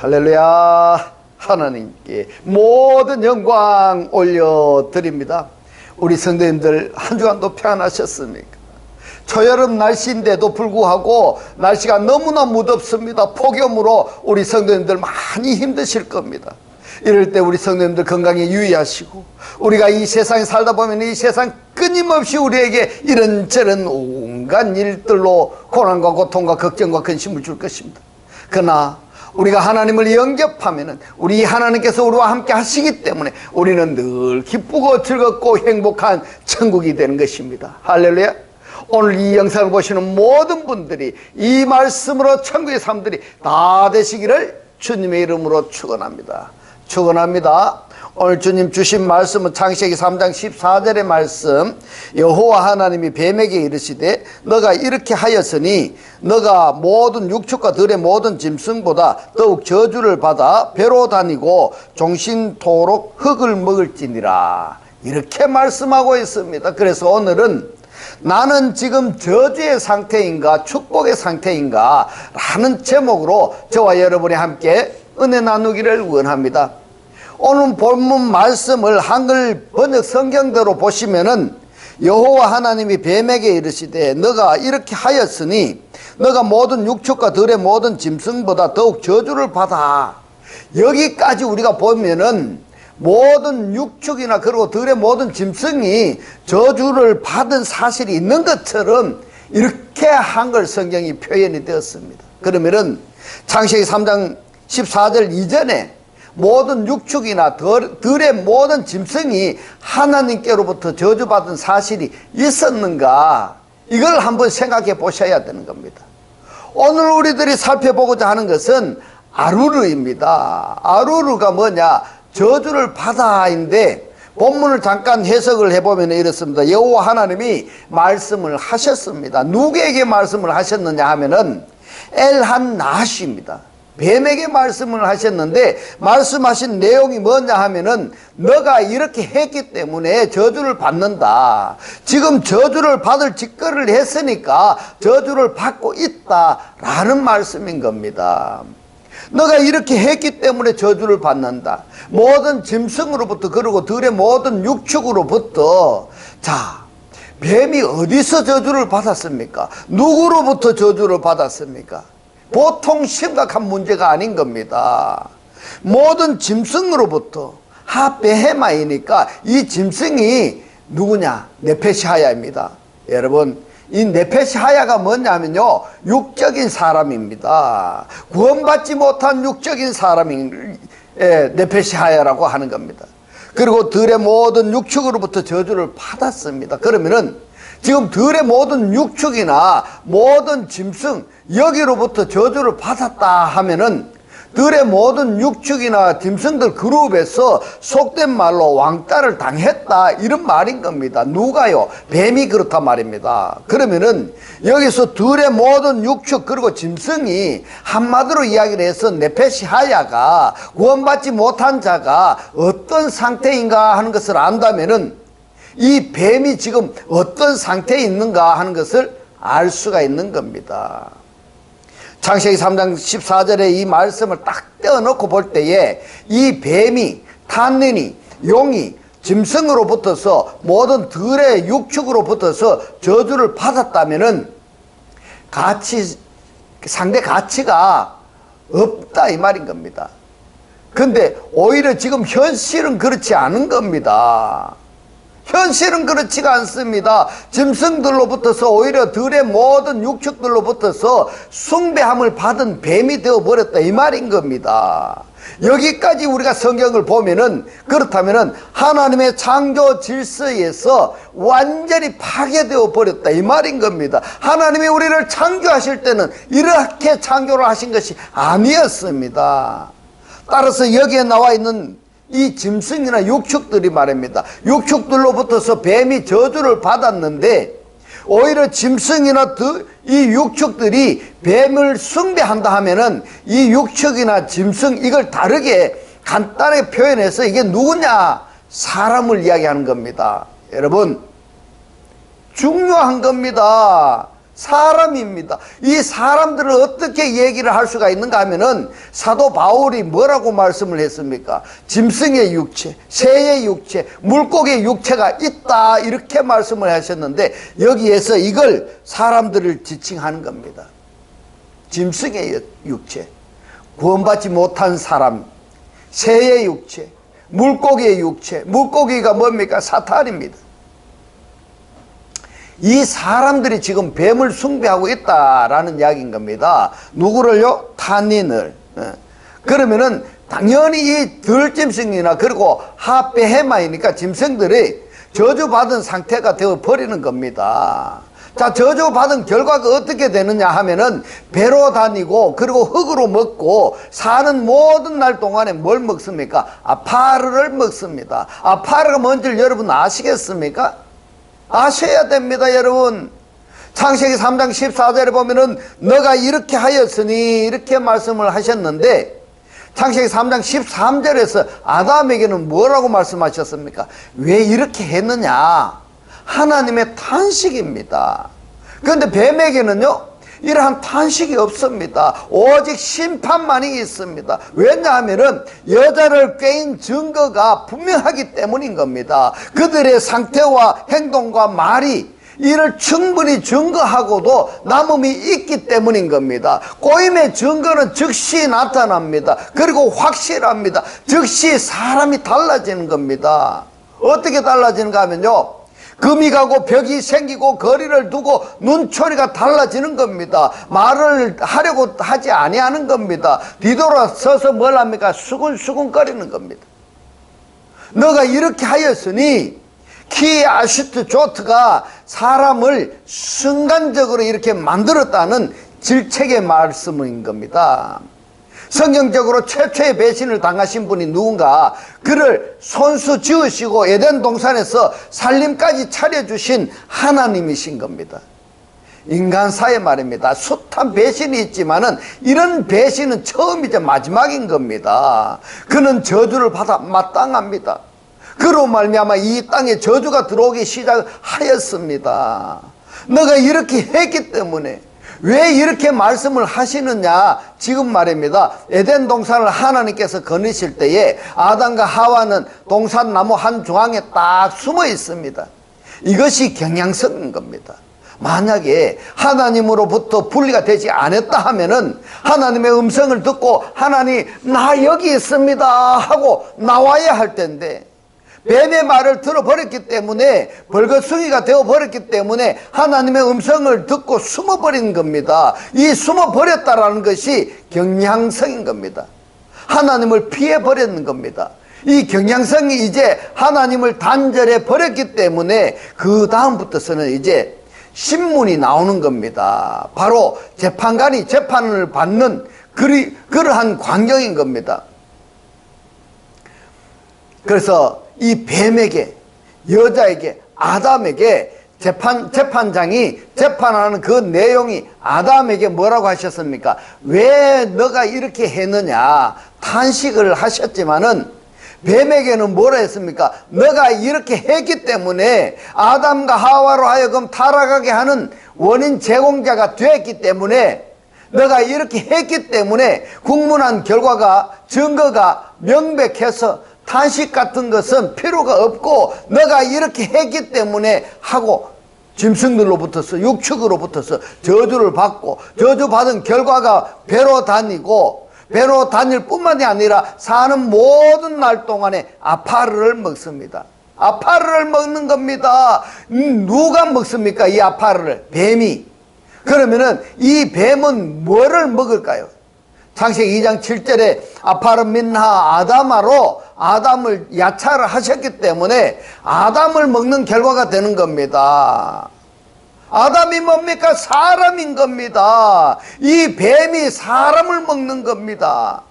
할렐루야. 하나님께 모든 영광 올려드립니다. 우리 성도님들 한 주간도 평안하셨습니까? 초여름 날씨인데도 불구하고 날씨가 너무나 무덥습니다. 폭염으로 우리 성도님들 많이 힘드실 겁니다. 이럴 때 우리 성도님들 건강에 유의하시고, 우리가 이 세상에 살다 보면 이 세상 끊임없이 우리에게 이런저런 온갖 일들로 고난과 고통과 걱정과 근심을 줄 것입니다. 그러나 우리가 하나님을 영접하면은 우리 하나님께서 우리와 함께 하시기 때문에 우리는 늘 기쁘고 즐겁고 행복한 천국이 되는 것입니다. 할렐루야. 오늘 이 영상을 보시는 모든 분들이 이 말씀으로 천국의 삶들이 다 되시기를 주님의 이름으로 축원합니다. 축원합니다. 오늘 주님 주신 말씀은 창세기 3장 14절의 말씀. 여호와 하나님이 뱀에게 이르시되 너가 이렇게 하였으니 너가 모든 육축과 들의 모든 짐승보다 더욱 저주를 받아 배로 다니고 종신토록 흙을 먹을지니라, 이렇게 말씀하고 있습니다. 그래서 오늘은 나는 지금 저주의 상태인가 축복의 상태인가 라는 제목으로 저와 여러분이 함께 은혜 나누기를 원합니다. 오늘 본문 말씀을 한글 번역 성경대로 보시면은 여호와 하나님이 뱀에게 이르시되 너가 이렇게 하였으니 너가 모든 육축과 들의 모든 짐승보다 더욱 저주를 받아. 여기까지 우리가 보면은 모든 육축이나 그리고 들의 모든 짐승이 저주를 받은 사실이 있는 것처럼 이렇게 한글 성경이 표현이 되었습니다. 그러면은 창세기 3장 14절 이전에 모든 육축이나 들의 모든 짐승이 하나님께로부터 저주받은 사실이 있었는가, 이걸 한번 생각해 보셔야 되는 겁니다. 오늘 우리들이 살펴보고자 하는 것은 아루르입니다. 아루르가 뭐냐? 저주를 받아인데 본문을 잠깐 해석을 해보면 이렇습니다. 여호와 하나님이 말씀을 하셨습니다. 누구에게 말씀을 하셨느냐 하면은 엘한나시입니다. 뱀에게 말씀을 하셨는데 말씀하신 내용이 뭐냐 하면은 너가 이렇게 했기 때문에 저주를 받는다. 지금 저주를 받을 직거를 했으니까 저주를 받고 있다라는 말씀인 겁니다. 너가 이렇게 했기 때문에 저주를 받는다. 모든 짐승으로부터 그리고 들의 모든 육축으로부터. 자, 뱀이 어디서 저주를 받았습니까? 누구로부터 저주를 받았습니까? 보통 심각한 문제가 아닌 겁니다. 모든 짐승으로부터, 하베헤마이니까 이 짐승이 누구냐? 네페시하야입니다. 여러분, 이 네페시하야가 뭐냐면요, 육적인 사람입니다. 구원받지 못한 육적인 사람이 네페시하야라고 하는 겁니다. 그리고 들의 모든 육축으로부터 저주를 받았습니다. 그러면은 지금 들의 모든 육축이나 모든 짐승 여기로부터 저주를 받았다 하면은 들의 모든 육축이나 짐승들 그룹에서 속된 말로 왕따를 당했다, 이런 말인 겁니다. 누가요? 뱀이 그렇단 말입니다. 그러면은 여기서 들의 모든 육축 그리고 짐승이 한마디로 이야기를 해서 네페시하야가 구원받지 못한 자가 어떤 상태인가 하는 것을 안다면은 이 뱀이 지금 어떤 상태에 있는가 하는 것을 알 수가 있는 겁니다. 창세기 3장 14절에 이 말씀을 딱 떼어놓고 볼 때에 이 뱀이, 탄닌이, 용이 짐승으로부터서 모든 들의 육축으로부터서 저주를 받았다면은 상대 가치가 없다, 이 말인 겁니다. 근데 오히려 지금 현실은 그렇지 않은 겁니다. 현실은 그렇지가 않습니다. 짐승들로부터서 오히려 들의 모든 육축들로부터서 숭배함을 받은 뱀이 되어버렸다, 이 말인 겁니다. 여기까지 우리가 성경을 보면은, 그렇다면은 하나님의 창조 질서에서 완전히 파괴되어 버렸다, 이 말인 겁니다. 하나님이 우리를 창조하실 때는 이렇게 창조를 하신 것이 아니었습니다. 따라서 여기에 나와 있는 이 짐승이나 육축들이 말입니다. 육축들로부터서 뱀이 저주를 받았는데 오히려 짐승이나 이 육축들이 뱀을 숭배한다 하면은 이 육축이나 짐승, 이걸 다르게 간단하게 표현해서 이게 누구냐? 사람을 이야기하는 겁니다. 여러분, 중요한 겁니다. 사람입니다. 이 사람들을 어떻게 얘기를 할 수가 있는가 하면은 사도 바울이 뭐라고 말씀을 했습니까? 짐승의 육체, 새의 육체, 물고기의 육체가 있다 이렇게 말씀을 하셨는데 여기에서 이걸 사람들을 지칭하는 겁니다. 짐승의 육체, 구원받지 못한 사람, 새의 육체, 물고기의 육체, 물고기가 뭡니까? 사탄입니다. 이 사람들이 지금 뱀을 숭배하고 있다라는 이야기인 겁니다. 누구를요? 탄닌을. 그러면은 당연히 이 들짐승이나 그리고 하베헤마이니까 짐승들이 저주받은 상태가 되어 버리는 겁니다. 자, 저주받은 결과가 어떻게 되느냐 하면은 배로 다니고 그리고 흙으로 먹고 사는 모든 날 동안에 뭘 먹습니까? 아파르를 먹습니다. 아파르가 뭔지 여러분 아시겠습니까? 아셔야 됩니다, 여러분. 창세기 3장 14절에 보면은 너가 이렇게 하였으니 이렇게 말씀을 하셨는데 창세기 3장 13절에서 아담에게는 뭐라고 말씀하셨습니까? 왜 이렇게 했느냐? 하나님의 탄식입니다. 그런데 뱀에게는요, 이러한 탄식이 없습니다. 오직 심판만이 있습니다. 왜냐하면 여자를 꾀인 증거가 분명하기 때문인 겁니다. 그들의 상태와 행동과 말이 이를 충분히 증거하고도 남음이 있기 때문인 겁니다. 꼬임의 증거는 즉시 나타납니다. 그리고 확실합니다. 즉시 사람이 달라지는 겁니다. 어떻게 달라지는가 하면요, 금이 가고 벽이 생기고 거리를 두고 눈초리가 달라지는 겁니다. 말을 하려고 하지 아니하는 겁니다. 뒤돌아서서 뭘 합니까? 수근수근거리는 겁니다. 너가 이렇게 하였으니 키아슈트 조트가 사람을 순간적으로 이렇게 만들었다는 질책의 말씀인 겁니다. 성경적으로 최초의 배신을 당하신 분이 누군가, 그를 손수 지으시고 에덴 동산에서 살림까지 차려주신 하나님이신 겁니다. 인간사의 말입니다. 숱한 배신이 있지만은 이런 배신은 처음이자 마지막인 겁니다. 그는 저주를 받아 마땅합니다. 그로 말미암아 이 땅에 저주가 들어오기 시작하였습니다. 너가 이렇게 했기 때문에. 왜 이렇게 말씀을 하시느냐? 지금 말입니다. 에덴 동산을 하나님께서 거느실 때에 아담과 하와는 동산나무 한 중앙에 딱 숨어 있습니다. 이것이 경향성인 겁니다. 만약에 하나님으로부터 분리가 되지 않았다 하면은 하나님의 음성을 듣고 하나님 나 여기 있습니다 하고 나와야 할 텐데, 뱀의 말을 들어버렸기 때문에, 벌거숭이가 되어버렸기 때문에 하나님의 음성을 듣고 숨어버린 겁니다. 이 숨어버렸다라는 것이 경향성인 겁니다. 하나님을 피해버렸는 겁니다. 이 경향성이 이제 하나님을 단절해 버렸기 때문에 그 다음부터서는 이제 신문이 나오는 겁니다. 바로 재판관이 재판을 받는 그러한 광경인 겁니다. 그래서 이 뱀에게, 여자에게, 아담에게 재판장이 재판하는 그 내용이 아담에게 뭐라고 하셨습니까? 왜 너가 이렇게 했느냐 탄식을 하셨지만은 뱀에게는 뭐라 했습니까? 너가 이렇게 했기 때문에 아담과 하와로 하여금 타락하게 하는 원인 제공자가 되었기 때문에, 너가 이렇게 했기 때문에 국문한 결과가, 증거가 명백해서 탄식 같은 것은 필요가 없고 너가 이렇게 했기 때문에 하고 짐승들로부터서, 육축으로부터서 저주를 받고, 저주받은 결과가 배로 다니고, 배로 다닐 뿐만이 아니라 사는 모든 날 동안에 아파르를 먹습니다. 아파르를 먹는 겁니다. 누가 먹습니까? 이 아파르를. 뱀이. 그러면은 이 뱀은 뭐를 먹을까요? 창세기 2장 7절에 아파르 민하 아담아로 아담을 야차를 하셨기 때문에 아담을 먹는 결과가 되는 겁니다. 아담이 뭡니까? 사람인 겁니다. 이 뱀이 사람을 먹는 겁니다.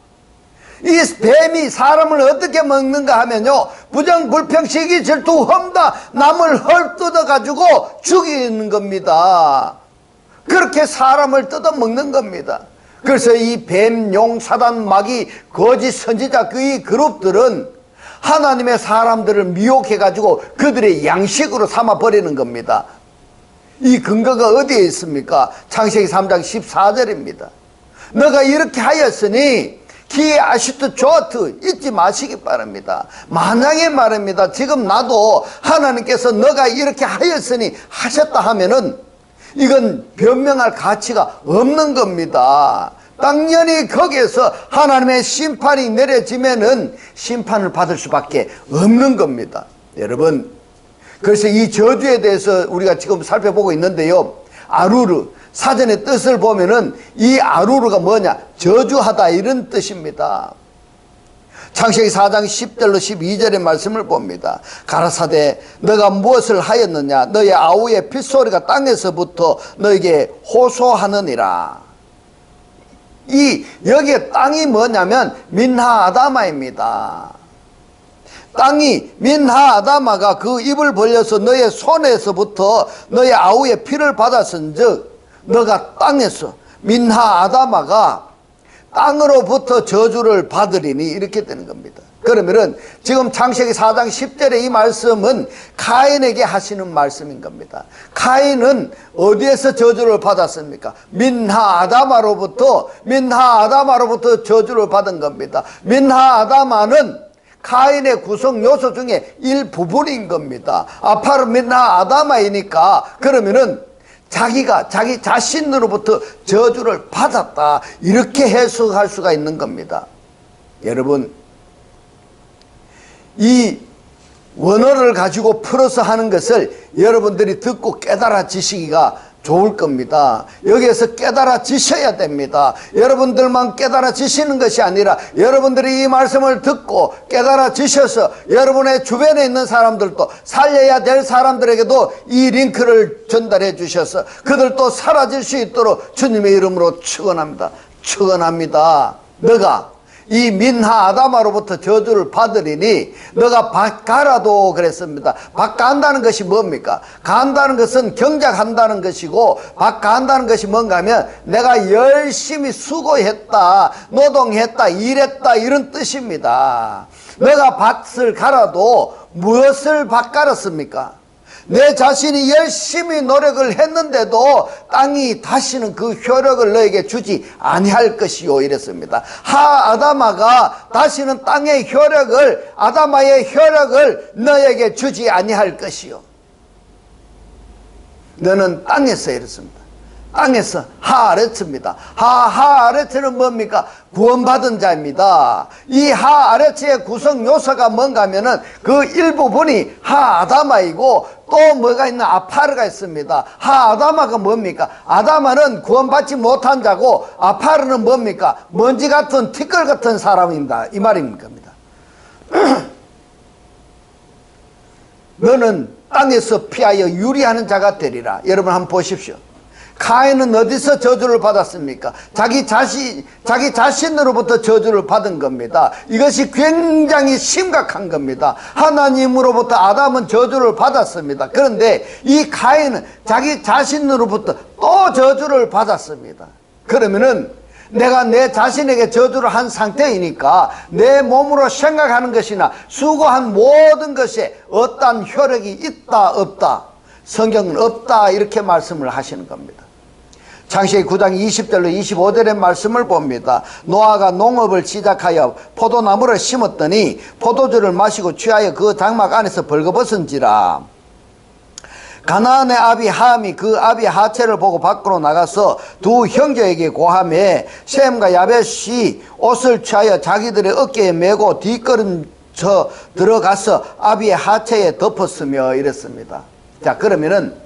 이 뱀이 사람을 어떻게 먹는가 하면요, 부정불평 시기 질투 험다 남을 헐뜯어 가지고 죽이는 겁니다. 그렇게 사람을 뜯어 먹는 겁니다. 그래서 이 뱀, 용, 사단, 마귀, 거짓 선지자 이 그룹들은 하나님의 사람들을 미혹해 가지고 그들의 양식으로 삼아 버리는 겁니다. 이 근거가 어디에 있습니까? 창세기 3장 14절입니다. 너가 이렇게 하였으니 기에 아시트 조트 잊지 마시기 바랍니다. 만약에 말입니다. 지금 나도 하나님께서 너가 이렇게 하였으니 하셨다 하면은 이건 변명할 가치가 없는 겁니다. 당연히 거기에서 하나님의 심판이 내려지면은 심판을 받을 수밖에 없는 겁니다. 여러분, 그래서 이 저주에 대해서 우리가 지금 살펴보고 있는데요. 아루르, 사전의 뜻을 보면은 이 아루르가 뭐냐? 저주하다 이런 뜻입니다. 창세기 4장 10절로 12절의 말씀을 봅니다. 가라사대 너가 무엇을 하였느냐? 너의 아우의 핏소리가 땅에서부터 너에게 호소하느니라. 여기에 땅이 뭐냐면 민하 아다마입니다. 땅이 민하 아다마가 그 입을 벌려서 너의 손에서부터 너의 아우의 피를 받았은즉 너가 땅에서 민하 아다마가 땅으로부터 저주를 받으리니 이렇게 되는 겁니다. 그러면은 지금 창세기 4장 10절의 이 말씀은 가인에게 하시는 말씀인 겁니다. 가인은 어디에서 저주를 받았습니까? 민하 아다마로부터 저주를 받은 겁니다. 민하 아다마는 가인의 구성 요소 중에 일부분인 겁니다. 아파르 민하 아다마이니까 그러면은 자기가 자기 자신으로부터 저주를 받았다 이렇게 해석할 수가 있는 겁니다. 여러분, 이 원어를 가지고 풀어서 하는 것을 여러분들이 듣고 깨달아지시기가 좋을 겁니다. 여기에서 깨달아지셔야 됩니다. 여러분들만 깨달아지시는 것이 아니라 여러분들이 이 말씀을 듣고 깨달아지셔서 여러분의 주변에 있는 사람들도, 살려야 될 사람들에게도 이 링크를 전달해 주셔서 그들도 사라질 수 있도록 주님의 이름으로 축원합니다. 축원합니다. 너가 이 민하 아다마로부터 저주를 받으리니 너가 밭가라도 그랬습니다. 밭간다는 것이 뭡니까? 간다는 것은 경작한다는 것이고, 밭간다는 것이 뭔가 하면 내가 열심히 수고했다, 노동했다, 일했다 이런 뜻입니다. 너가 밭을 갈아도 무엇을 밭갈았습니까? 내 자신이 열심히 노력을 했는데도 땅이 다시는 그 효력을 너에게 주지 아니할 것이요 이랬습니다. 하 아다마가 다시는 땅의 효력을, 아다마의 효력을 너에게 주지 아니할 것이요. 너는 땅에서 이랬습니다. 땅에서 하아레츠입니다. 하아레츠는 뭡니까? 구원받은 자입니다. 이 하아레츠의 구성 요소가 뭔가 하면은 그 일부분이 하아다마이고 또 뭐가 있나? 아파르가 있습니다. 하아다마가 뭡니까? 아다마는 구원받지 못한 자고 아파르는 뭡니까? 먼지 같은 티끌 같은 사람입니다. 이 말입니다. 너는 땅에서 피하여 유리하는 자가 되리라. 여러분 한번 보십시오. 가인은 어디서 저주를 받았습니까? 자기 자신으로부터 저주를 받은 겁니다. 이것이 굉장히 심각한 겁니다. 하나님으로부터 아담은 저주를 받았습니다. 그런데 이 가인은 자기 자신으로부터 또 저주를 받았습니다. 그러면은 내가 내 자신에게 저주를 한 상태이니까 내 몸으로 생각하는 것이나 수고한 모든 것에 어떠한 효력이 있다 없다? 성경은 없다 이렇게 말씀을 하시는 겁니다. 창세기 9장 20절로 25절의 말씀을 봅니다. 노아가 농업을 시작하여 포도나무를 심었더니 포도주를 마시고 취하여 그 장막 안에서 벌거벗은지라. 가나안의 아비 함이 그 아비 하체를 보고 밖으로 나가서 두 형제에게 고하매 셈과 야벳이 옷을 취하여 자기들의 어깨에 메고 뒷걸음쳐 들어가서 아비의 하체에 덮었으며 이랬습니다. 자, 그러면은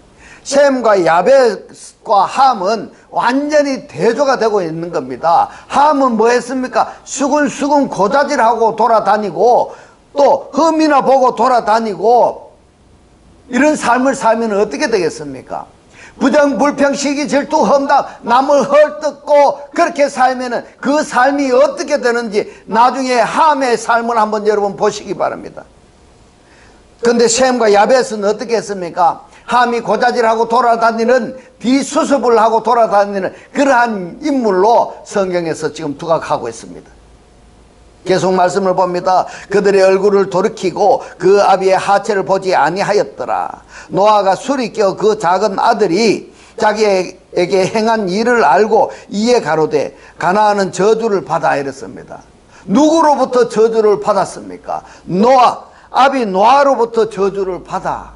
셈과 야벳과 함은 완전히 대조가 되고 있는 겁니다. 함은 뭐 했습니까? 수근수근 고자질하고 돌아다니고 또 흠이나 보고 돌아다니고 이런 삶을 살면 어떻게 되겠습니까? 부정불평 시기 질투 험담 남을 헐뜯고 그렇게 살면은 그 삶이 어떻게 되는지 나중에 함의 삶을 한번 여러분 보시기 바랍니다. 근데 셈과 야벳은 어떻게 했습니까? 함이 고자질하고 돌아다니는, 비수습을 하고 돌아다니는 그러한 인물로 성경에서 지금 두각하고 있습니다. 계속 말씀을 봅니다. 그들의 얼굴을 돌이키고 그 아비의 하체를 보지 아니하였더라. 노아가 술이 껴 그 작은 아들이 자기에게 행한 일을 알고 이에 가로되 가나안은 저주를 받아 이랬습니다. 누구로부터 저주를 받았습니까? 노아, 아비 노아로부터 저주를 받아.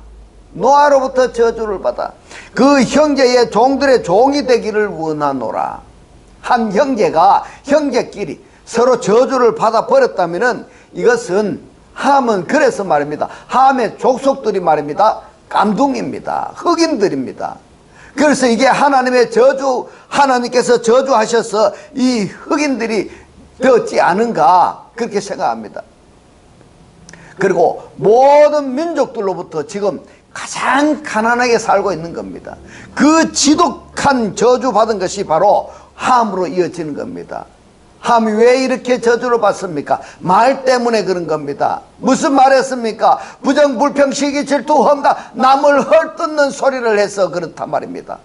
노아로부터 저주를 받아. 그 형제의 종들의 종이 되기를 원하노라. 한 형제가 형제끼리 서로 저주를 받아 버렸다면은 이것은 함은 그래서 말입니다. 함의 족속들이 말입니다. 깜둥입니다. 흑인들입니다. 그래서 이게 하나님의 저주, 하나님께서 저주하셔서 이 흑인들이 되었지 않은가 그렇게 생각합니다. 그리고 모든 민족들로부터 지금 가장 가난하게 살고 있는 겁니다. 그 지독한 저주받은 것이 바로 함으로 이어지는 겁니다. 함이 왜 이렇게 저주를 받습니까? 말 때문에 그런 겁니다. 무슨 말 했습니까? 부정불평 시기 질투 험다 남을 헐뜯는 소리를 해서 그렇단 말입니다.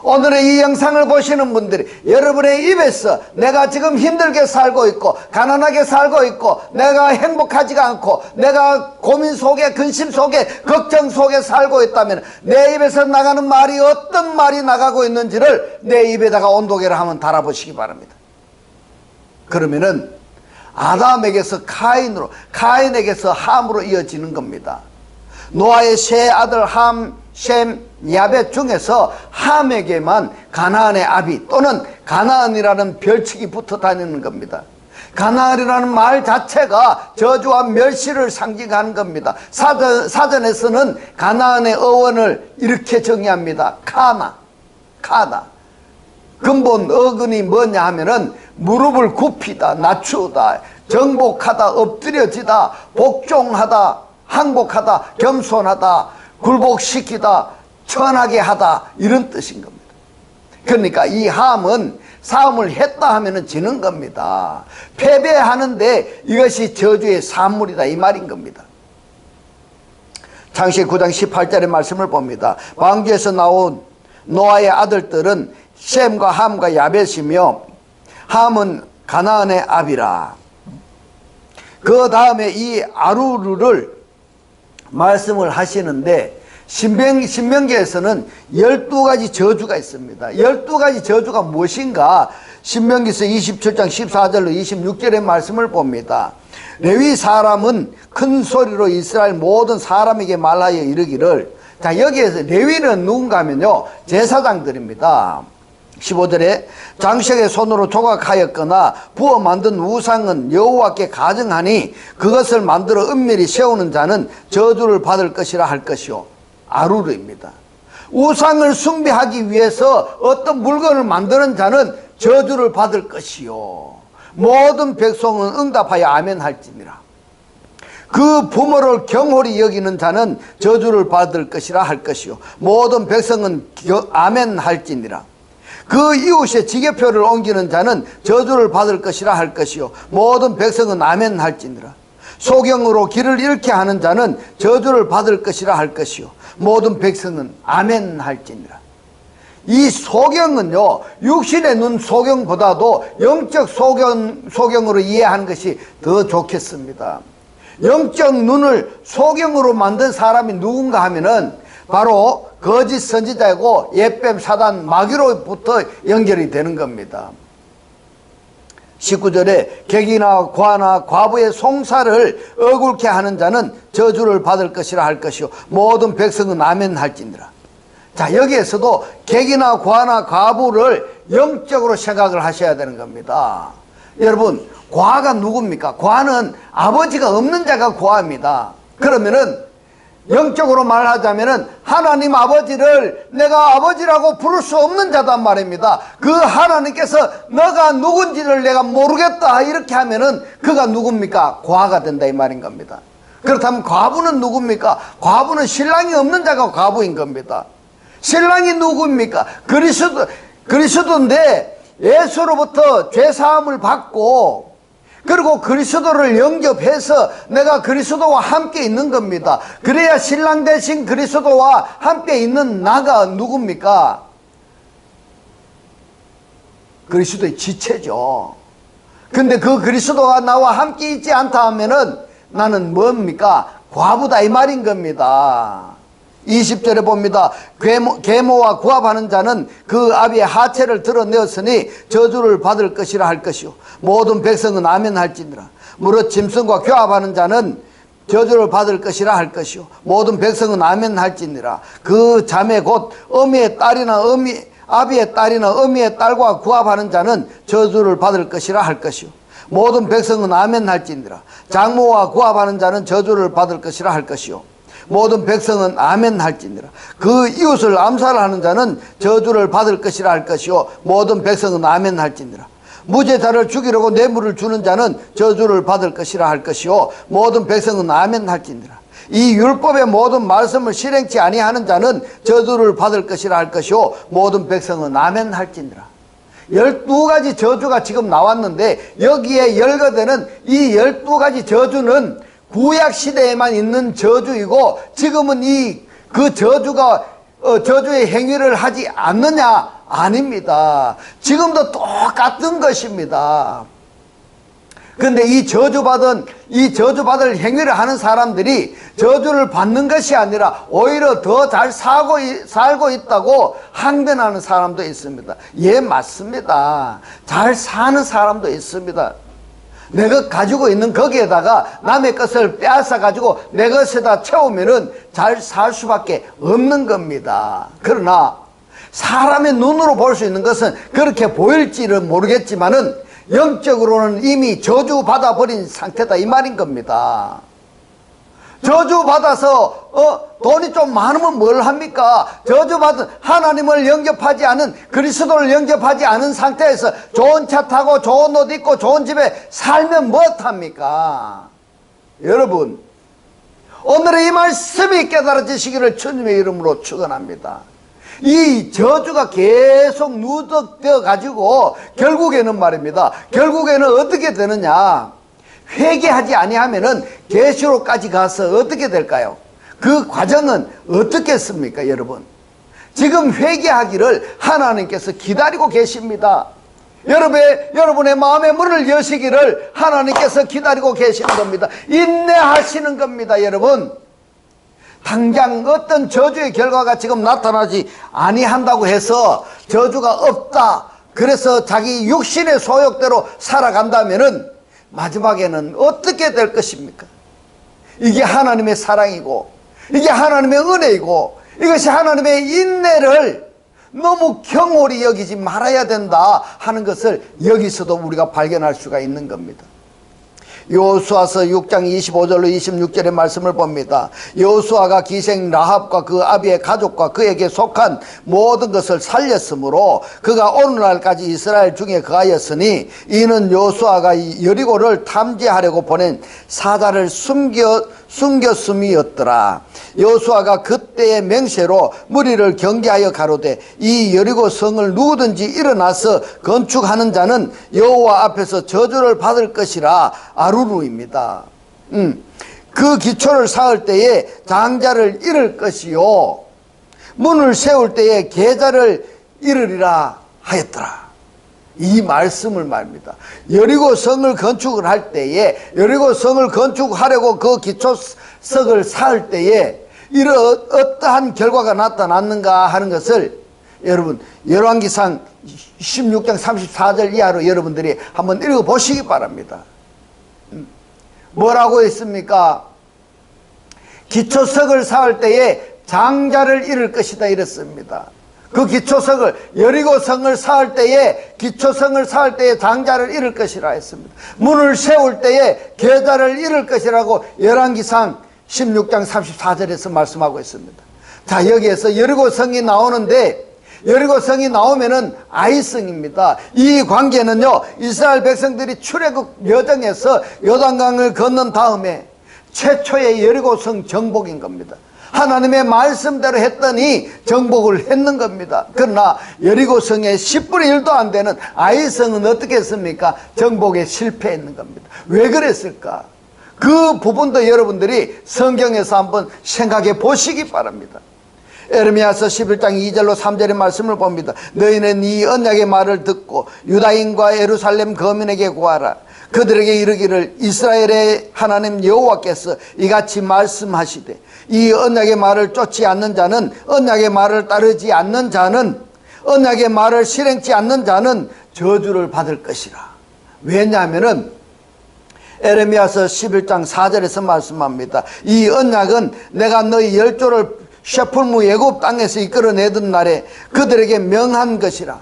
오늘의 이 영상을 보시는 분들이 여러분의 입에서 내가 지금 힘들게 살고 있고 가난하게 살고 있고 내가 행복하지가 않고 내가 고민 속에 근심 속에 걱정 속에 살고 있다면 내 입에서 나가는 말이 어떤 말이 나가고 있는지를 내 입에다가 온도계를 한번 달아보시기 바랍니다. 그러면은 아담에게서 카인으로, 카인에게서 함으로 이어지는 겁니다. 노아의 세 아들 함, 셈, 야벳 중에서 함에게만 가나안의 아비 또는 가나안이라는 별칭이 붙어 다니는 겁니다. 가나안이라는 말 자체가 저주와 멸시를 상징하는 겁니다. 사전에서는 가나안의 어원을 이렇게 정의합니다. 카나. 근본 어근이 뭐냐 하면은 무릎을 굽히다, 낮추다, 정복하다, 엎드려지다, 복종하다, 항복하다, 겸손하다, 굴복시키다, 천하게 하다 이런 뜻인 겁니다. 그러니까 이 함은 싸움을 했다 하면은 지는 겁니다. 패배하는데 이것이 저주의 산물이다 이 말인 겁니다. 창세기 9장 18절의 말씀을 봅니다. 방주에서 나온 노아의 아들들은 셈과 함과 야벳이며 함은 가나안의 아비라. 그 다음에 이 아루르를 말씀을 하시는데 신명기에서는 12가지 저주가 있습니다. 12가지 저주가 무엇인가? 신명기서 27장 14절로 26절의 말씀을 봅니다. 레위 사람은 큰 소리로 이스라엘 모든 사람에게 말하여 이르기를, 자 여기에서 레위는 누군가 하면요 제사장들입니다. 15절에 장식의 손으로 조각하였거나 부어 만든 우상은 여호와께 가증하니 그것을 만들어 은밀히 세우는 자는 저주를 받을 것이라 할 것이요. 아루르입니다. 우상을 숭배하기 위해서 어떤 물건을 만드는 자는 저주를 받을 것이요. 모든 백성은 응답하여 아멘 할지니라. 그 부모를 경홀히 여기는 자는 저주를 받을 것이라 할 것이요. 모든 백성은 아멘 할지니라. 그 이웃의 지게표를 옮기는 자는 저주를 받을 것이라 할 것이요. 모든 백성은 아멘 할지니라. 소경으로 길을 잃게 하는 자는 저주를 받을 것이라 할 것이요. 모든 백성은 아멘 할지니라. 이 소경은요 육신의 눈 소경보다도 영적 소경으로 이해하는 것이 더 좋겠습니다. 영적 눈을 소경으로 만든 사람이 누군가 하면은 바로 거짓 선지자이고 옛뱀 사단 마귀로부터 연결이 되는 겁니다. 19절에 객이나 과나 과부의 송사를 억울케 하는 자는 저주를 받을 것이라 할 것이요 모든 백성은 아멘 할지니라. 자 여기에서도 객이나 과나 과부를 영적으로 생각을 하셔야 되는 겁니다. 여러분 과가 누굽니까? 과는 아버지가 없는 자가 과입니다. 그러면은 영적으로 말하자면은 하나님 아버지를 내가 아버지라고 부를 수 없는 자단 말입니다. 그 하나님께서 너가 누군지를 내가 모르겠다 이렇게 하면은 그가 누굽니까? 과가 된다 이 말인 겁니다. 그렇다면 과부는 누굽니까? 과부는 신랑이 없는 자가 과부인 겁니다. 신랑이 누굽니까? 그리스도인데 예수로부터 죄사함을 받고 그리고 그리스도를 영접해서 내가 그리스도와 함께 있는 겁니다. 그래야 신랑 대신 그리스도와 함께 있는 나가 누굽니까? 그리스도의 지체죠. 근데 그 그리스도가 나와 함께 있지 않다 하면은 나는 뭡니까? 과부다 이 말인 겁니다. 20절에 봅니다. 계모와 구합하는 자는 그 아비의 하체를 드러내었으니 저주를 받을 것이라 할 것이요 모든 백성은 아멘 할지니라. 무릇 짐승과 교합하는 자는 저주를 받을 것이라 할 것이요 모든 백성은 아멘 할지니라. 그 자매 곧 어미의 딸이나 아비의 딸이나 어미의 딸과 구합하는 자는 저주를 받을 것이라 할 것이요 모든 백성은 아멘 할지니라. 장모와 구합하는 자는 저주를 받을 것이라 할 것이요 모든 백성은 아멘 할지니라. 그 이웃을 암살하는 자는 저주를 받을 것이라 할 것이요 모든 백성은 아멘 할지니라. 무죄자를 죽이려고 뇌물을 주는 자는 저주를 받을 것이라 할 것이요 모든 백성은 아멘 할지니라. 이 율법의 모든 말씀을 실행치 아니하는 자는 저주를 받을 것이라 할 것이요 모든 백성은 아멘 할지니라. 12가지 저주가 지금 나왔는데 여기에 열거되는 이 12가지 저주는 구약시대에만 있는 저주이고 지금은 그 저주가 저주의 행위를 하지 않느냐? 아닙니다. 지금도 똑같은 것입니다. 그런데 이 저주받을 행위를 하는 사람들이 저주를 받는 것이 아니라 오히려 더 잘 살고 있다고 항변하는 사람도 있습니다. 예, 맞습니다. 잘 사는 사람도 있습니다. 내가 가지고 있는 거기에다가 남의 것을 빼앗아 가지고 내 것에다 채우면은 잘 살 수밖에 없는 겁니다. 그러나 사람의 눈으로 볼 수 있는 것은 그렇게 보일지는 모르겠지만은 영적으로는 이미 저주받아 버린 상태다 이 말인 겁니다. 저주받아서 돈이 좀 많으면 뭘 합니까? 저주받은 하나님을 영접하지 않은 그리스도를 영접하지 않은 상태에서 좋은 차 타고 좋은 옷 입고 좋은 집에 살면 무엇합니까? 여러분, 오늘의 이 말씀이 깨달아지시기를 주님의 이름으로 축원합니다. 이 저주가 계속 누적되어 가지고 결국에는 말입니다. 결국에는 어떻게 되느냐? 회개하지 아니하면은 계시록까지 가서 어떻게 될까요? 그 과정은 어떻겠습니까, 여러분? 지금 회개하기를 하나님께서 기다리고 계십니다. 여러분의 마음의 문을 여시기를 하나님께서 기다리고 계시는 겁니다. 인내하시는 겁니다, 여러분. 당장 어떤 저주의 결과가 지금 나타나지 아니한다고 해서 저주가 없다, 그래서 자기 육신의 소욕대로 살아간다면은 마지막에는 어떻게 될 것입니까? 이게 하나님의 사랑이고 이게 하나님의 은혜이고 이것이 하나님의 인내를 너무 경홀히 여기지 말아야 된다 하는 것을 여기서도 우리가 발견할 수가 있는 겁니다. 여호수아서 6장 25절로 26절의 말씀을 봅니다. 여호수아가 기생 라합과 그 아비의 가족과 그에게 속한 모든 것을 살렸으므로 그가 오늘날까지 이스라엘 중에 거하였으니 이는 여호수아가 여리고를 탐지하려고 보낸 사자를 숨겼음이었더라. 여호수아가 그때의 맹세로 무리를 경계하여 가로되 이 여리고 성을 누구든지 일어나서 건축하는 자는 여호와 앞에서 저주를 받을 것이라. 아루루입니다. 그 기초를 쌓을 때에 장자를 잃을 것이요 문을 세울 때에 계자를 잃으리라 하였더라. 이 말씀을 말입니다. 여리고 성을 건축을 할 때에, 여리고 성을 건축하려고 그 기초석을 쌓을 때에 이런 어떠한 결과가 나타났는가 하는 것을 여러분 열왕기상 16장 34절 이하로 여러분들이 한번 읽어보시기 바랍니다. 뭐라고 했습니까? 기초석을 쌓을 때에 장자를 잃을 것이다 이랬습니다. 그 기초성을, 여리고성을 쌓을 때에, 기초성을 쌓을 때에 장자를 잃을 것이라 했습니다. 문을 세울 때에 계자를 잃을 것이라고 열왕기상 16장 34절에서 말씀하고 있습니다. 자, 여기에서 여리고성이 나오는데, 여리고성이 나오면은 아이성입니다. 이 관계는요, 이스라엘 백성들이 출애굽 여정에서 요단강을 건넌 다음에 최초의 여리고성 정복인 겁니다. 하나님의 말씀대로 했더니 정복을 했는 겁니다. 그러나 여리고성의 10분의 1도 안 되는 아이성은 어떻게 했습니까? 정복에 실패했는 겁니다. 왜 그랬을까? 그 부분도 여러분들이 성경에서 한번 생각해 보시기 바랍니다. 에르미야서 11장 2절로 3절의 말씀을 봅니다. 너희는 이 언약의 말을 듣고 유다인과 예루살렘 거민에게 구하라. 그들에게 이르기를 이스라엘의 하나님 여호와께서 이같이 말씀하시되 이 언약의 말을 쫓지 않는 자는, 언약의 말을 따르지 않는 자는, 언약의 말을 실행치 않는 자는 저주를 받을 것이라. 왜냐하면은 에레미야서 11장 4절에서 말씀합니다. 이 언약은 내가 너희 열조를 셰풀무 애굽 땅에서 이끌어내던 날에 그들에게 명한 것이라.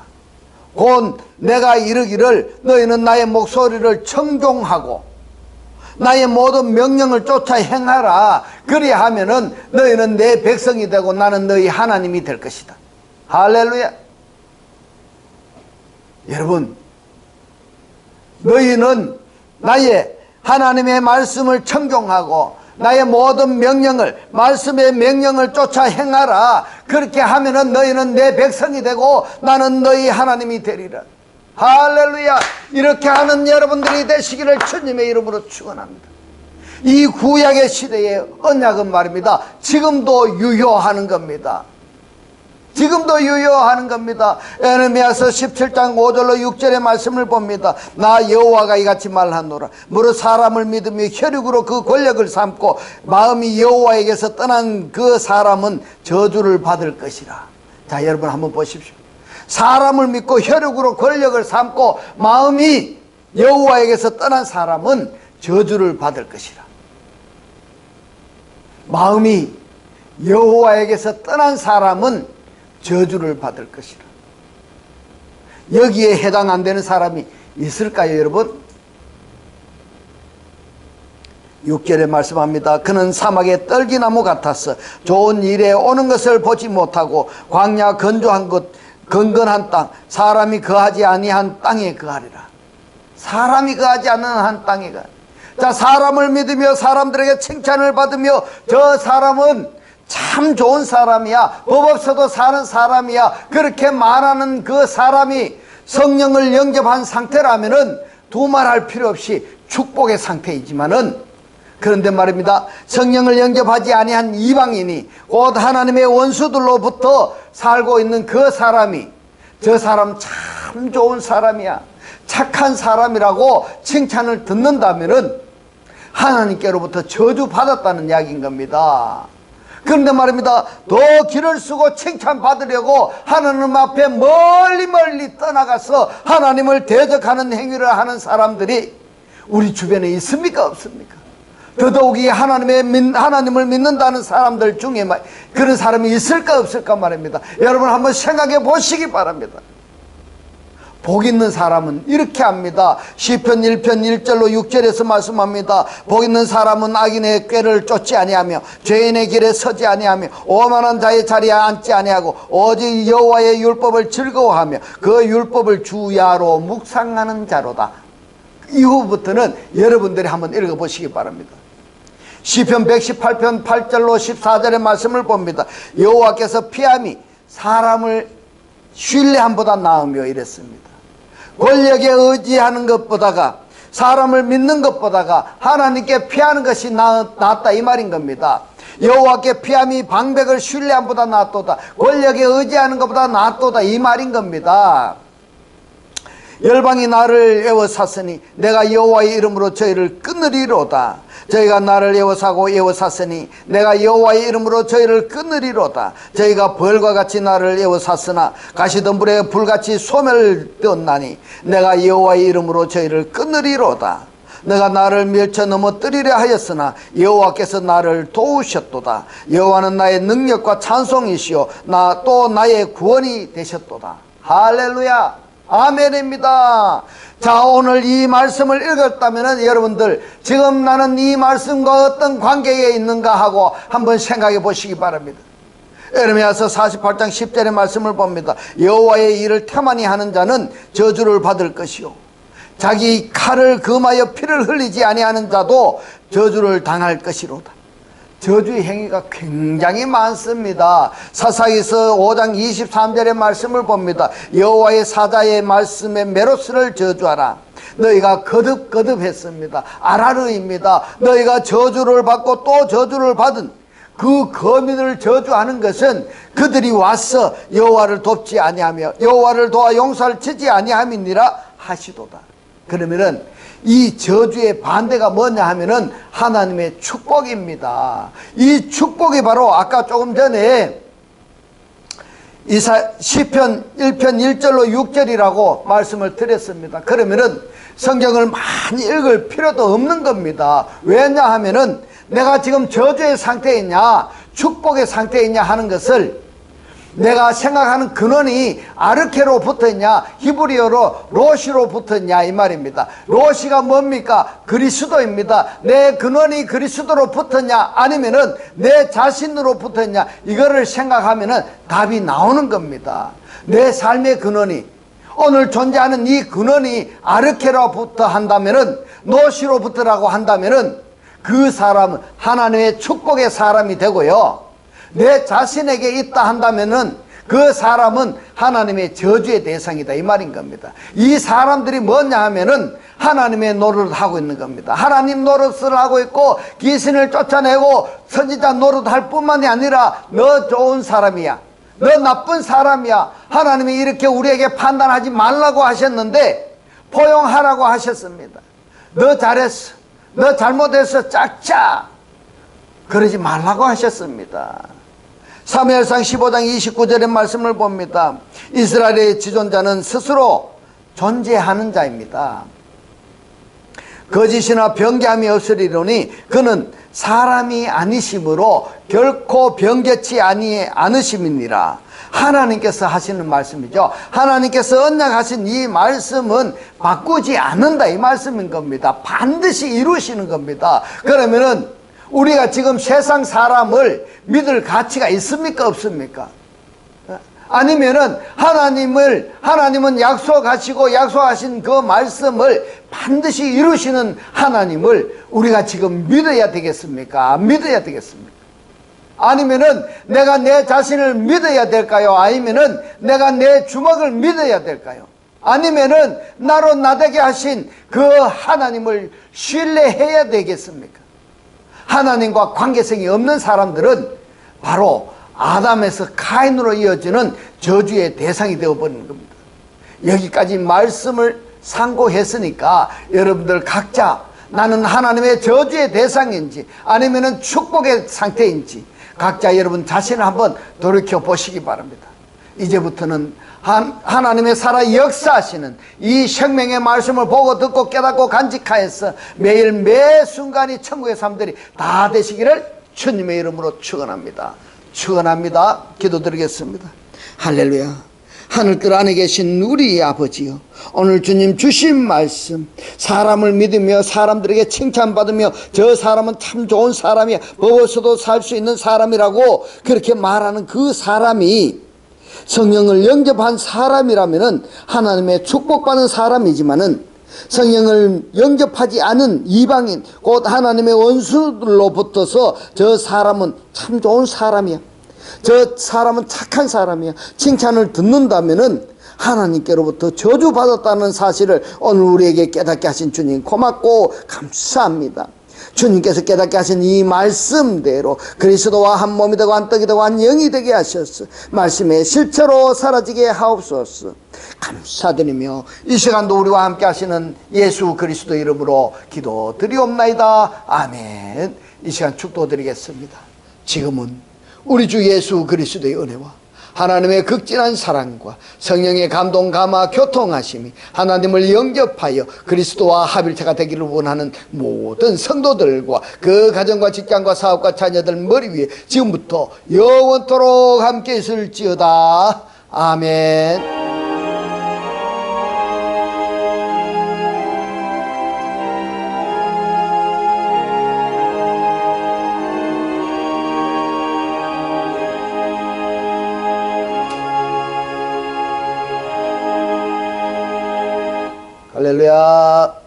곧 내가 이르기를 너희는 나의 목소리를 청종하고 나의 모든 명령을 쫓아 행하라. 그리하면은 너희는 내 백성이 되고 나는 너희 하나님이 될 것이다. 할렐루야. 여러분, 너희는 나의 하나님의 말씀을 청종하고 나의 모든 명령을, 말씀의 명령을 쫓아 행하라. 그렇게 하면은 너희는 내 백성이 되고 나는 너희 하나님이 되리라. 할렐루야. 이렇게 하는 여러분들이 되시기를 주님의 이름으로 축원합니다. 이 구약의 시대의 언약은 말입니다, 지금도 유효하는 겁니다. 지금도 유효하는 겁니다. 에레미야서 17장 5절로 6절의 말씀을 봅니다. 나 여호와가 이같이 말하노라. 무릇 사람을 믿으며 혈육으로 그 권력을 삼고 마음이 여호와에게서 떠난 그 사람은 저주를 받을 것이라. 자, 여러분 한번 보십시오. 사람을 믿고 혈육으로 권력을 삼고 마음이 여호와에게서 떠난 사람은 저주를 받을 것이라. 마음이 여호와에게서 떠난 사람은 저주를 받을 것이라. 여기에 해당 안 되는 사람이 있을까요, 여러분? 6절에 말씀합니다. 그는 사막의 떨기나무 같아서 좋은 일에 오는 것을 보지 못하고 광야 건조한 곳, 건건한 땅, 사람이 거하지 아니한 땅에 거하리라. 사람이 거하지 않는 한 땅에 거하리라. 자, 사람을 믿으며 사람들에게 칭찬을 받으며 저 사람은 참 좋은 사람이야, 법 없어도 사는 사람이야, 그렇게 말하는 그 사람이 성령을 영접한 상태라면은 두말할 필요 없이 축복의 상태이지만은, 그런데 말입니다, 성령을 영접하지 아니한 이방인이 곧 하나님의 원수들로부터 살고 있는 그 사람이 저 사람 참 좋은 사람이야, 착한 사람이라고 칭찬을 듣는다면은 하나님께로부터 저주받았다는 이야기인 겁니다. 그런데 말입니다, 더 길을 쓰고 칭찬받으려고 하나님 앞에 멀리 떠나가서 하나님을 대적하는 행위를 하는 사람들이 우리 주변에 있습니까, 없습니까? 더더욱이 하나님을 믿는다는 사람들 중에 그런 사람이 있을까 없을까 말입니다. 여러분 한번 생각해 보시기 바랍니다. 복 있는 사람은 이렇게 합니다. 시편 1편 1절로 6절에서 말씀합니다. 복 있는 사람은 악인의 꾀를 쫓지 아니하며 죄인의 길에 서지 아니하며 오만한 자의 자리에 앉지 아니하고 오직 여호와의 율법을 즐거워하며 그 율법을 주야로 묵상하는 자로다. 이후부터는 여러분들이 한번 읽어보시기 바랍니다. 시편 118편 8절로 14절의 말씀을 봅니다. 여호와께서 피함이 사람을 신뢰함보다 나으며 이랬습니다. 권력에 의지하는 것보다가, 사람을 믿는 것보다가 하나님께 피하는 것이 낫다 이 말인 겁니다. 여호와께 피함이 방백을 신뢰함보다 낫도다, 권력에 의지하는 것보다 낫도다 이 말인 겁니다. 열방이 나를 애워쌌으니 내가 여호와의 이름으로 저희를 끊으리로다. 저희가 나를 애워싸고 애워쌌으니 내가 여호와의 이름으로 저희를 끊으리로다. 저희가 벌과 같이 나를 애워쌌으나 가시덤불에 불같이 소멸되었나니 내가 여호와의 이름으로 저희를 끊으리로다. 내가 나를 밀쳐 넘어뜨리려 하였으나 여호와께서 나를 도우셨도다. 여호와는 나의 능력과 찬송이시오 또 나의 구원이 되셨도다. 할렐루야, 아멘입니다. 자, 오늘 이 말씀을 읽었다면 여러분들 지금 나는 이 말씀과 어떤 관계에 있는가 하고 한번 생각해 보시기 바랍니다. 에레미야서 48장 10절의 말씀을 봅니다. 여호와의 일을 태만히 하는 자는 저주를 받을 것이요 자기 칼을 금하여 피를 흘리지 아니하는 자도 저주를 당할 것이로다. 저주의 행위가 굉장히 많습니다. 사사기서 5장 23절의 말씀을 봅니다. 여호와의 사자의 말씀에 메로스를 저주하라. 너희가 거듭했습니다. 아라르입니다. 너희가 저주를 받고 또 저주를 받은 그 거민을 저주하는 것은 그들이 와서 여호와를 돕지 아니하며 여호와를 도와 용서를 치지 아니함이니라 하시도다. 그러면은 이 저주의 반대가 뭐냐 하면은 하나님의 축복입니다. 이 축복이 바로 아까 조금 전에 시편 1편 1절로 6절이라고 말씀을 드렸습니다. 그러면은 성경을 많이 읽을 필요도 없는 겁니다. 왜냐하면은 내가 지금 저주의 상태에 있냐 축복의 상태에 있냐 하는 것을 내가 생각하는 근원이 아르케로 붙어있냐 히브리어로 로시로 붙어있냐 이 말입니다. 로시가 뭡니까? 그리스도입니다. 내 근원이 그리스도로 붙었냐 아니면은 내 자신으로 붙었냐 이거를 생각하면은 답이 나오는 겁니다. 내 삶의 근원이 오늘 존재하는 이 근원이 아르케로부터 한다면은 노시로부터라고 한다면은 그 사람은 하나님의 축복의 사람이 되고요. 내 자신에게 있다 한다면은 그 사람은 하나님의 저주의 대상이다 이 말인 겁니다. 이 사람들이 뭐냐 하면은 하나님의 노릇을 하고 있는 겁니다. 하나님 노릇을 하고 있고 귀신을 쫓아내고 선지자 노릇할 뿐만이 아니라 너 좋은 사람이야, 너 나쁜 사람이야, 하나님이 이렇게 우리에게 판단하지 말라고 하셨는데 포용하라고 하셨습니다. 너 잘했어, 너 잘못했어, 짝짝 그러지 말라고 하셨습니다. 사무엘상 15장 29절의 말씀을 봅니다. 이스라엘의 지존자는 스스로 존재하는 자입니다. 거짓이나 변개함이 없으리로니 그는 사람이 아니심으로 결코 변개치 않으심이니라. 하나님께서 하시는 말씀이죠. 하나님께서 언약하신 이 말씀은 바꾸지 않는다 이 말씀인 겁니다. 반드시 이루시는 겁니다. 그러면은 우리가 지금 세상 사람을 믿을 가치가 있습니까 없습니까? 아니면은 하나님은 약속하시고 약속하신 그 말씀을 반드시 이루시는 하나님을 우리가 지금 믿어야 되겠습니까? 믿어야 되겠습니까? 아니면은 내가 내 자신을 믿어야 될까요? 아니면은 내가 내 주먹을 믿어야 될까요? 아니면은 나로 나되게 하신 그 하나님을 신뢰해야 되겠습니까? 하나님과 관계성이 없는 사람들은 바로 아담에서 카인으로 이어지는 저주의 대상이 되어버리는 겁니다. 여기까지 말씀을 상고했으니까 여러분들 각자 나는 하나님의 저주의 대상인지 아니면 축복의 상태인지 각자 여러분 자신을 한번 돌이켜 보시기 바랍니다. 이제부터는 하나님의 살아 역사하시는 이 생명의 말씀을 보고 듣고 깨닫고 간직하여서 매일 매 순간이 천국의 삶들이 다 되시기를 주님의 이름으로 축원합니다. 축원합니다. 기도드리겠습니다. 할렐루야. 하늘뜰 안에 계신 우리 아버지요, 오늘 주님 주신 말씀 사람을 믿으며 사람들에게 칭찬받으며 저 사람은 참 좋은 사람이야, 먹어서도 살 수 있는 사람이라고 그렇게 말하는 그 사람이 성령을 영접한 사람이라면은 하나님의 축복받은 사람이지만은 성령을 영접하지 않은 이방인 곧 하나님의 원수들로부터서 저 사람은 참 좋은 사람이야, 저 사람은 착한 사람이야 칭찬을 듣는다면은 하나님께로부터 저주받았다는 사실을 오늘 우리에게 깨닫게 하신 주님 고맙고 감사합니다. 주님께서 깨닫게 하신 이 말씀대로 그리스도와 한 몸이 되고 한 떡이 되고 한 영이 되게 하셨어. 말씀의 실체로 사라지게 하옵소서. 감사드리며 이 시간도 우리와 함께 하시는 예수 그리스도 이름으로 기도드리옵나이다. 아멘. 이 시간 축도드리겠습니다. 지금은 우리 주 예수 그리스도의 은혜와 하나님의 극진한 사랑과 성령의 감동 감화 교통하심이 하나님을 영접하여 그리스도와 합일체가 되기를 원하는 모든 성도들과 그 가정과 직장과 사업과 자녀들 머리 위에 지금부터 영원토록 함께 있을지어다. 아멘. 할렐루야.